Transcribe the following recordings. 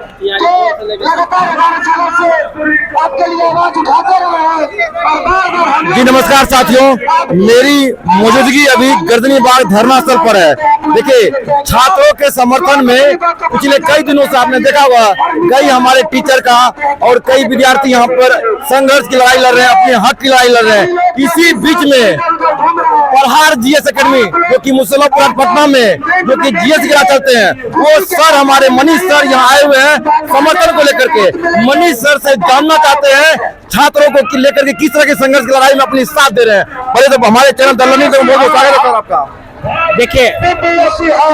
जी नमस्कार साथियों, मेरी मौजूदगी अभी गर्दनी बाग धरना स्थल पर है। देखिए, छात्रों के समर्थन में पिछले कई दिनों से आपने देखा होगा, कई हमारे टीचर का और कई विद्यार्थी यहाँ पर संघर्ष की लड़ाई लड़ रहे हैं, अपने हक की लड़ाई लड़ रहे हैं। इसी बीच में प्रहार जीएस एकेडमी जो कि मुसल्लापुर पटना में जो कि जीएस गिरा चलते हैं, वो सर हमारे मनीष सर यहाँ आए हुए हैं समर्थन को लेकर के। मनीष सर से जानना चाहते हैं छात्रों को लेकर के किस तरह के संघर्ष की लड़ाई में अपनी साथ दे रहे हैं। पहले तो हमारे चैनल दलनी को बहुत बहुत स्वागत है सर आपका। देखिए,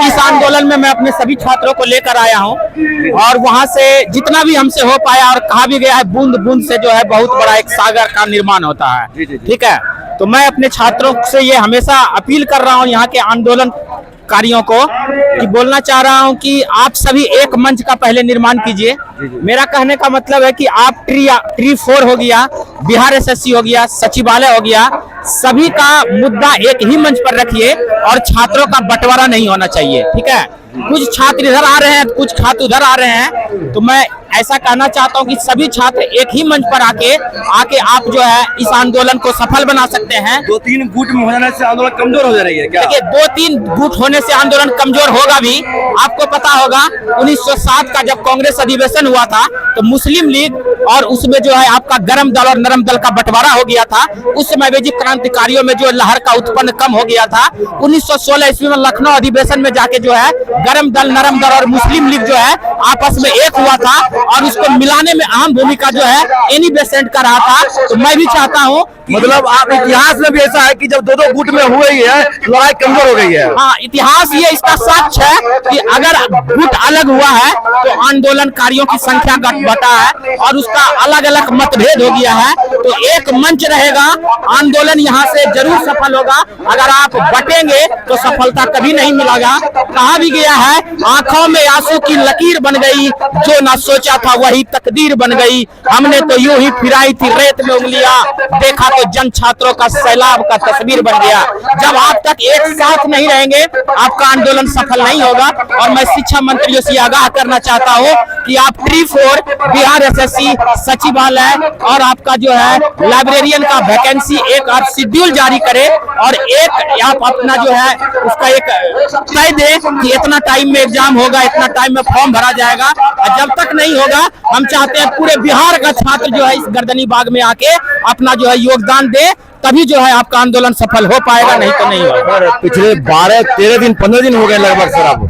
इस आंदोलन में मैं अपने सभी छात्रों को लेकर आया हूं और वहां से जितना भी हमसे हो पाया, और कहा भी गया है बूंद बूंद से जो है बहुत बड़ा एक सागर का निर्माण होता है। ठीक है, तो मैं अपने छात्रों से ये हमेशा अपील कर रहा हूं, यहाँ के आंदोलनकारियों को, कि बोलना चाह रहा हूं कि आप सभी एक मंच का पहले निर्माण कीजिए। मेरा कहने का मतलब है कि आप ट्री 4 हो गया, बिहार एसएससी हो गया, सचिवालय हो गया, सभी का मुद्दा एक ही मंच पर रखिए और छात्रों का बंटवारा नहीं होना चाहिए। ठीक है, कुछ छात्र इधर आ रहे हैं, कुछ छात्र उधर आ रहे हैं, तो मैं ऐसा कहना चाहता हूं कि सभी छात्र एक ही मंच पर आके आप जो है इस आंदोलन को सफल बना सकते हैं। 2-3 गुट में होने से आंदोलन कमजोर हो जा रही है क्या? देखिए, 2-3 गुट होने से आंदोलन कमजोर होगा भी। आपको पता होगा 1907 का जब कांग्रेस अधिवेशन हुआ था तो मुस्लिम लीग और उसमें जो है आपका गरम दल और नरम दल का बंटवारा हो गया था। उस समय बेजी क्रांतिकारियों में जो लहर का उत्पन्न कम हो गया था। 1916 ईस्वी में लखनऊ अधिवेशन में जाके जो है गरम दल, नरम दल और मुस्लिम लीग जो है आपस में एक हुआ था और उसको मिलाने में अहम भूमिका जो है एनी बेसेंट का रहा था। तो मैं भी चाहता हूं, मतलब आप इतिहास में भी ऐसा है कि जब 2-2 गुट में हुए ही है, लड़ाई कमजोर हो गई है। हाँ, इतिहास ये इसका साक्ष्य है कि अगर गुट अलग हुआ है तो आंदोलनकारियों की संख्या घटा है और उसका अलग अलग मतभेद हो गया है। तो एक मंच रहेगा, आंदोलन यहाँ से जरूर सफल होगा। अगर आप बटेंगे तो सफलता कभी नहीं मिलेगा। कहा भी गया है, आंखों में आंसू की लकीर बन गई, जो ना सोचा था वही तकदीर बन गई। हमने तो यूं ही फिराई थी रेत में उंगलियां, देखा तो जन छात्रों का सैलाब का तस्वीर बन गया। जब आप तक एक साथ नहीं रहेंगे, आपका आंदोलन सफल नहीं होगा। और मैं शिक्षा मंत्रियों से आगाह करना चाहता हूं कि आप ट्री 4, बिहार एसएससी, सचिवालय और आपका जो है लाइब्रेरियन का वैकेंसी एक आप शेड्यूल जारी करें और एक आप अपना जो है उसका एक तय दें कि इतना टाइम में एग्जाम होगा, इतना टाइम में फॉर्म भरा जाएगा। और जब तक नहीं होगा, हम चाहते हैं पूरे बिहार का छात्र जो है इस गर्दनी बाग में आके अपना जो है योगदान दे, तभी जो है आपका आंदोलन सफल हो पाएगा, नहीं तो नहीं होगा। पिछले 12-13 दिन 15 दिन हो गए लगभग सर। अब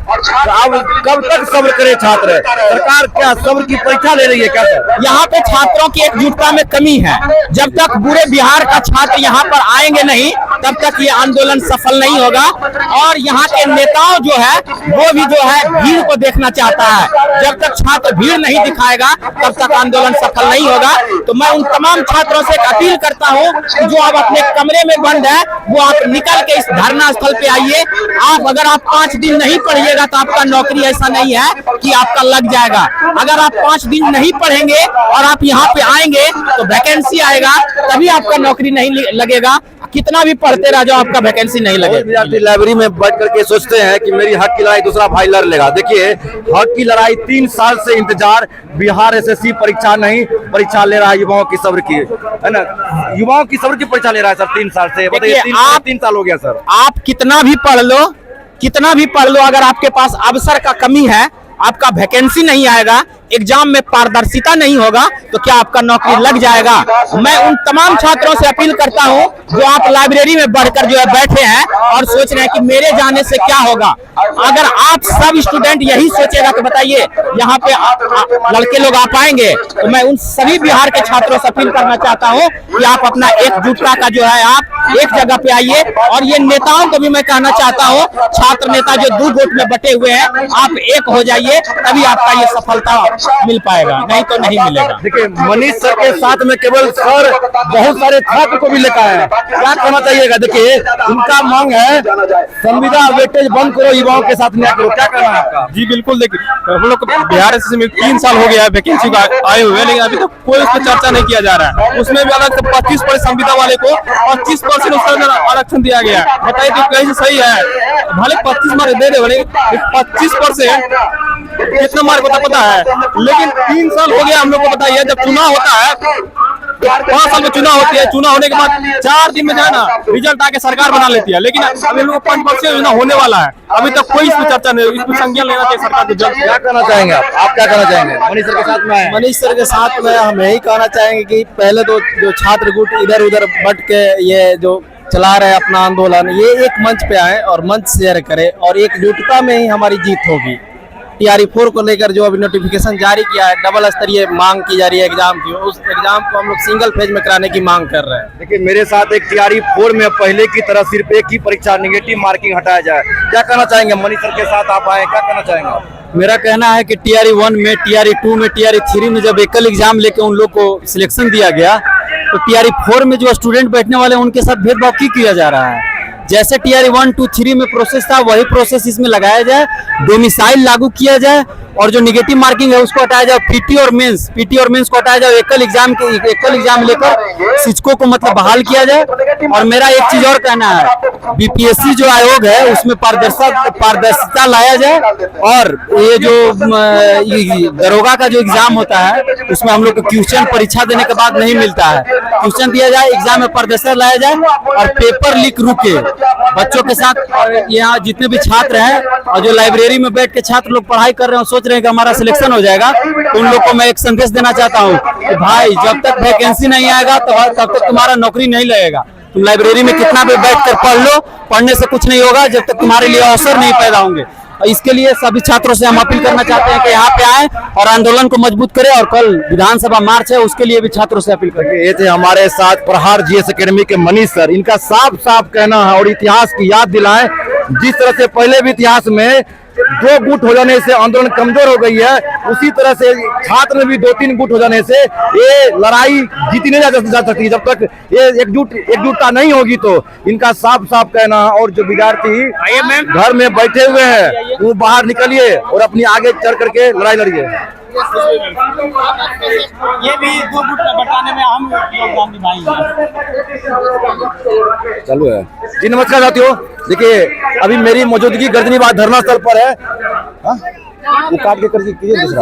कब तक सब्र करे छात्र? सरकार क्या सब्र की परीक्षा ले रही है क्या सर? यहाँ पे छात्रों की एकजुटता में कमी है। जब तक पूरे बिहार का छात्र यहाँ पर आएंगे नहीं, तब तक ये आंदोलन सफल नहीं होगा। और यहाँ के नेताओं जो है वो भी जो है भीड़ को देखना चाहता है। जब तक छात्र भीड़ नहीं दिखाएगा तब तक आंदोलन सफल नहीं होगा। तो मैं उन तमाम छात्रों से एक अपील करता हूँ कि जो अब अपने कमरे में बंद है, वो आप निकल के इस धरना स्थल पे आइए। अगर आप 5 दिन नहीं पढ़िएगा तो आपका नौकरी ऐसा नहीं है कि आपका लग जाएगा। अगर आप 5 दिन नहीं पढ़ेंगे और आप यहाँ पे आएंगे तो वैकेंसी आएगा, तभी आपका नौकरी नहीं लगेगा। कितना भी पढ़ते रह जाओ, आपका वैकेंसी नहीं लगेगा। विद्यार्थी लाइब्रेरी में बैठ करके सोचते हैं कि मेरी हक की लड़ाई दूसरा भाई लड़ लेगा। देखिए, हक की लड़ाई 3 साल से इंतजार, बिहार एसएससी परीक्षा नहीं, परीक्षा ले रहा है युवाओं की सब्र की, है ना, युवाओं की सब्र की परीक्षा ले रहा है सर 3 साल से। बताइए, 3 साल हो गया सर। आप कितना भी पढ़ लो, अगर आपके पास अवसर का कमी है, आपका वैकेंसी नहीं आएगा, एग्जाम में पारदर्शिता नहीं होगा, तो क्या आपका नौकरी लग जाएगा? मैं उन तमाम छात्रों से अपील करता हूं जो आप लाइब्रेरी में बढ़कर जो है बैठे हैं और सोच रहे हैं कि मेरे जाने से क्या होगा। अगर आप सब स्टूडेंट यही सोचेगा तो बताइए यहाँ पे लड़के लोग आ पाएंगे? तो मैं उन सभी बिहार के छात्रों से अपील करना चाहता हूँ कि आप अपना एकजुटता का जो है आप एक जगह पे आइए। और ये नेताओं को भी मैं कहना चाहता हूँ, छात्र नेता जो 2 गुट में बटे हुए हैं, आप एक हो जाइए, तभी आपका ये सफलता मिल पाएगा, नहीं तो नहीं मिलेगा। देखिए, मनीष सर के साथ में केवल सर बहुत सारे छात्र को भी लेकर आए हैं। क्या कहना चाहिएगा? देखिए, उनका मांग है संविदा वेटेज बंद करो, युवाओं के साथ न्याय करो। क्या कहना है आपका? जी बिल्कुल, देखिए हम लोग बिहार एसएससी में 3 साल हो गया है वैकेंसी आए हुए, लेकिन अभी तक कोई उस पर चर्चा नहीं किया जा रहा है। उसमें भी अलग से 25% संविदा वाले को 25% उसका आरक्षण दिया गया है। बताइए तो कहीं से सही है? भले 25 मार्क दे दे, 25% कितना मार्क होता पता है? लेकिन 3 साल हो गया हम लोग को। बताइए, जब चुनाव होता है 5 साल में चुनाव होती है, चुनाव होने के बाद 4 दिन में जो है ना रिजल्ट आके सरकार बना लेती है। लेकिन अभी लोग 5 वर्षीय योजना होने वाला है, अभी तक कोई इसमें चर्चा नहीं, इसमें संज्ञान लेना चाहिए सरकार को जल्द। क्या कहना चाहेंगे आप क्या कहना चाहेंगे मनीष सर के साथ में आए? मनीष सर के साथ में हम यही कहना चाहेंगे कि पहले तो जो छात्र गुट इधर उधर बट के ये जो चला रहे हैं अपना आंदोलन, ये एक मंच पे आए और मंच शेयर करें और एकजुटता में ही हमारी जीत होगी। TRE 4 को लेकर जो अभी नोटिफिकेशन जारी किया है, डबल स्तरीय मांग की जा रही है एग्जाम की, उस एग्जाम को हम लोग सिंगल फेज में कराने की मांग कर रहे हैं। देखिए मेरे साथ एक TRE 4 में पहले की तरह सिर्फ एक ही परीक्षा निगेटिव मार्किंग हटाया जाए। क्या कहना चाहेंगे मनीष सर के साथ आप आए, क्या कहना चाहेंगे आप? मेरा कहना है कि TRE 1 में, TRE 2 में, TRE 3 में जब एकल एग्जाम लेके उन लोग को सिलेक्शन दिया गया, तो TRE 4 में जो स्टूडेंट बैठने वाले उनके साथ भेदभाव क्यों किया जा रहा है? जैसे TRE 1, 2, 3 में प्रोसेस था, वही प्रोसेस इसमें लगाया जाए, डोमिसाइल लागू किया जाए और जो निगेटिव मार्किंग है उसको हटाया जाए। पीटी और मेंस को हटाया जाए, एकल एग्जाम लेकर शिक्षकों को मतलब बहाल किया जाए। और मेरा एक चीज और कहना है, BPSC जो आयोग है उसमें पारदर्शिता लाया जाए और ये जो दरोगा का जो एग्जाम होता है उसमें हम लोग को क्वेश्चन परीक्षा देने के बाद नहीं मिलता है, क्वेश्चन दिया जाए, एग्जाम में पारदर्शिता लाया जाए और पेपर लीक रुके बच्चों के साथ। और यहाँ जितने भी छात्र हैं और जो लाइब्रेरी में बैठ के छात्र लोग पढ़ाई कर रहे हैं, सोच रहे हैं कि हमारा सिलेक्शन हो जाएगा, तो उन लोग को मैं एक संदेश देना चाहता हूँ कि भाई जब तक वैकेंसी नहीं आएगा तब तक तुम्हारा नौकरी नहीं लगेगा। तुम लाइब्रेरी में कितना भी बैठ कर पढ़ लो, पढ़ने से कुछ नहीं होगा जब तक तुम्हारे लिए अवसर नहीं पैदा होंगे। और इसके लिए सभी छात्रों से हम अपील करना चाहते हैं कि यहाँ पे आए और आंदोलन को मजबूत करें। और कल विधानसभा मार्च है, उसके लिए भी छात्रों से अपील करें। ये थे हमारे साथ प्रहार GS एकेडमी के मनीष सर। इनका साफ साफ कहना है और इतिहास की याद दिलाएं, जिस तरह से पहले भी इतिहास में 2 गुट हो जाने से आंदोलन कमजोर हो गई है, उसी तरह से छात्र में भी 2-3 गुट हो जाने से ये लड़ाई जीती नहीं जा सकती जब तक ये एकजुटता नहीं होगी। तो इनका साफ साफ कहना है। और जो विद्यार्थी घर में बैठे हुए हैं वो बाहर निकलिए और अपनी आगे चढ़ करके लड़ाई लड़िए। ये भी 2 गुट बताने में हम योगदान निभाएंगे। चालू है जी। नमस्कार साथियों, देखिए अभी मेरी मौजूदगी गर्दनीबाग धरना स्थल पर है। वो काट के करके कीजिए दूसरा।